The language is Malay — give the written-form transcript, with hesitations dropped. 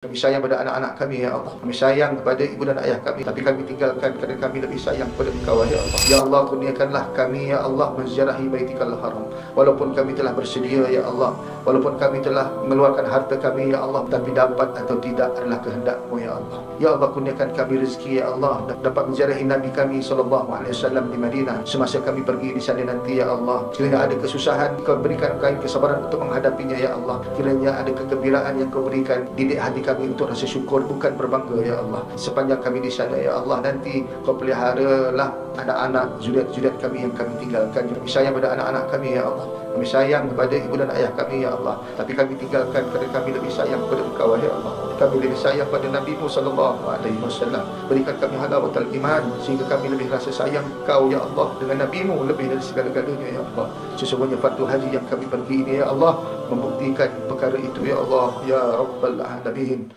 Kami sayang pada anak-anak kami, ya Allah. Kami sayang kepada ibu dan ayah kami, tapi kami tinggalkan kerana kami lebih sayang kepada Engkau, ya Allah. Ya Allah, kurniakanlah kami, ya Allah, menziarahi Baitikal Haram. Walaupun kami telah bersedia, ya Allah, walaupun kami telah mengeluarkan harta kami, ya Allah, tapi dapat atau tidak adalah kehendak-Mu, ya Allah. Ya Allah, kurniakan kami rezeki, ya Allah, dapat menziarahi Nabi kami SAW di Madinah semasa kami pergi di sana nanti, ya Allah. Kiranya ada kesusahan, Kau berikan kami kesabaran untuk menghadapinya, ya Allah. Kiranya ada kegembiraan yang Kau berikan, didik hati kami untuk rasa syukur, bukan berbangga, ya Allah. Sepanjang kami di sana, ya Allah, nanti Kau peliharalah anak-anak, zuriat-zuriat kami yang kami tinggalkan. Kami sayang pada anak-anak kami, ya Allah. Kami sayang kepada ibu dan ayah kami, ya Allah, tapi kami tinggalkan kerana kami lebih sayang kepada Engkau, ya Allah. Kami lebih sayang pada Nabi-Mu SAW. Berikan kami halawatul iman, sehingga kami lebih rasa sayang Engkau, ya Allah, dengan Nabi-Mu lebih dari segala-galanya, ya Allah. Sesungguhnya fardu haji yang kami pergi ini, ya Allah, membuktikan perkara itu, ya Allah, ya Rabbal Alamin.